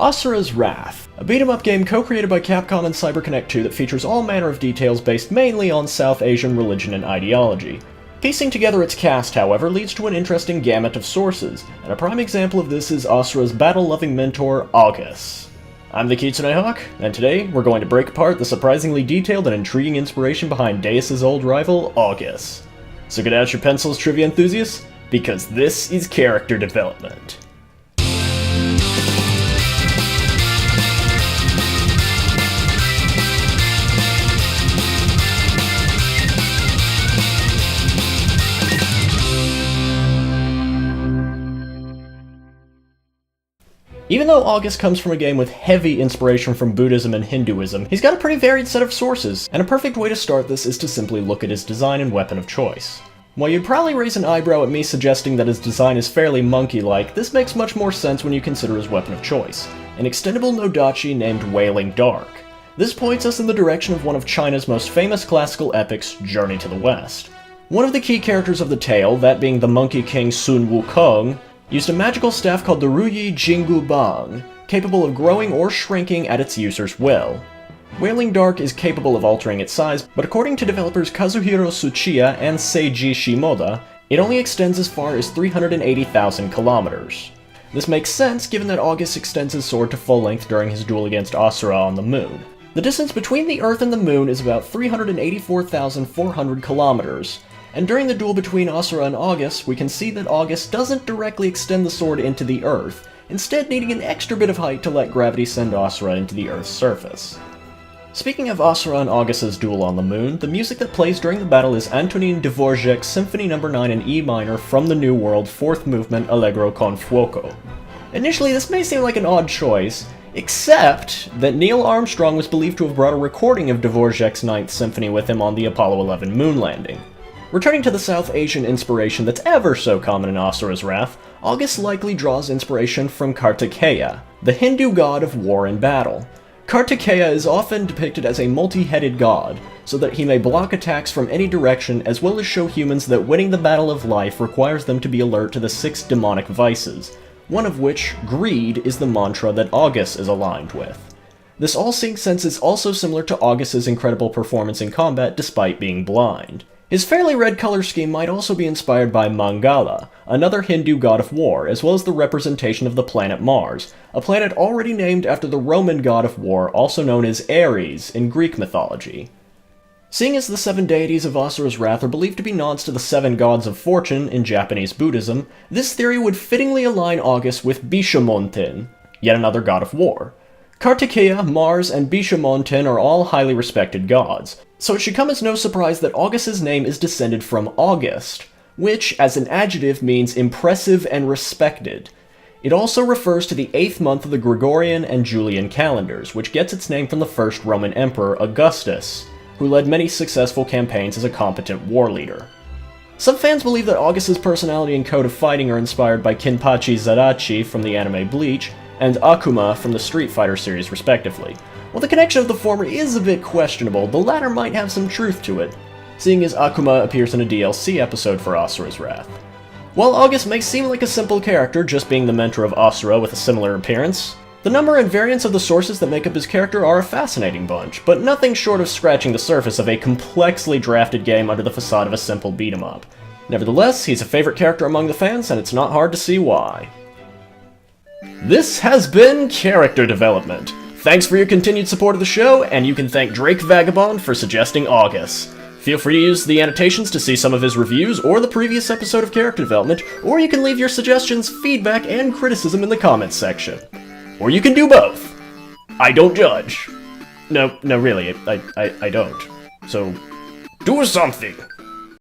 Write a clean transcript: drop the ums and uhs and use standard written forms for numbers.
Asura's Wrath, a beat-em-up game co-created by Capcom and CyberConnect 2 that features all manner of details based mainly on South Asian religion and ideology. Piecing together its cast, however, leads to an interesting gamut of sources, and a prime example of this is Asura's battle-loving mentor, Augus. I'm the Kitsune Hawk, and today we're going to break apart the surprisingly detailed and intriguing inspiration behind Deus's old rival, Augus. So get out your pencils, trivia enthusiasts, because this is character development. Even though Augus comes from a game with heavy inspiration from Buddhism and Hinduism, he's got a pretty varied set of sources, and a perfect way to start this is to simply look at his design and weapon of choice. While you'd probably raise an eyebrow at me suggesting that his design is fairly monkey-like, this makes much more sense when you consider his weapon of choice, an extendable nodachi named Wailing Dark. This points us in the direction of one of China's most famous classical epics, Journey to the West. One of the key characters of the tale, that being the Monkey King Sun Wukong, used a magical staff called the Ruyi Jingu Bang, capable of growing or shrinking at its user's will. Wailing Dark is capable of altering its size, but according to developers Kazuhiro Tsuchiya and Seiji Shimoda, it only extends as far as 380,000 kilometers. This makes sense given that Augus extends his sword to full length during his duel against Asura on the moon. The distance between the Earth and the moon is about 384,400 kilometers, and during the duel between Asura and Augus, we can see that Augus doesn't directly extend the sword into the Earth, instead needing an extra bit of height to let gravity send Asura into the Earth's surface. Speaking of Asura and Augus's duel on the moon, the music that plays during the battle is Antonin Dvorak's Symphony No. 9 in E minor from the New World 4th Movement Allegro con Fuoco. Initially, this may seem like an odd choice, except that Neil Armstrong was believed to have brought a recording of Dvorak's 9th Symphony with him on the Apollo 11 moon landing. Returning to the South Asian inspiration that's ever so common in Asura's Wrath, Augus likely draws inspiration from Kartikeya, the Hindu god of war and battle. Kartikeya is often depicted as a multi-headed god, so that he may block attacks from any direction as well as show humans that winning the battle of life requires them to be alert to the 6 demonic vices, one of which, greed, is the mantra that Augus is aligned with. This all-seeing sense is also similar to Augus's incredible performance in combat despite being blind. His fairly red color scheme might also be inspired by Mangala, another Hindu god of war, as well as the representation of the planet Mars, a planet already named after the Roman god of war, also known as Ares in Greek mythology. Seeing as the 7 deities of Asura's Wrath are believed to be nods to the 7 gods of fortune in Japanese Buddhism, this theory would fittingly align Augus with Bishamonten, yet another god of war. Kartikeya, Mars, and Bishamonten are all highly respected gods, so it should come as no surprise that Augus's name is descended from August, which, as an adjective, means impressive and respected. It also refers to the 8th month of the Gregorian and Julian calendars, which gets its name from the first Roman emperor, Augustus, who led many successful campaigns as a competent war leader. Some fans believe that Augus's personality and code of fighting are inspired by Kinpachi Zadachi from the anime Bleach, and Akuma from the Street Fighter series respectively. While the connection of the former is a bit questionable, the latter might have some truth to it, seeing as Akuma appears in a DLC episode for Asura's Wrath. While Augus may seem like a simple character, just being the mentor of Asura with a similar appearance, the number and variance of the sources that make up his character are a fascinating bunch, but nothing short of scratching the surface of a complexly drafted game under the facade of a simple beat-em-up. Nevertheless, he's a favorite character among the fans, and it's not hard to see why. This has been Character Development. Thanks for your continued support of the show, and you can thank Drake Vagabond for suggesting Augus. Feel free to use the annotations to see some of his reviews or the previous episode of Character Development, or you can leave your suggestions, feedback, and criticism in the comments section. Or you can do both. I don't judge. No, really, I don't. So, do something!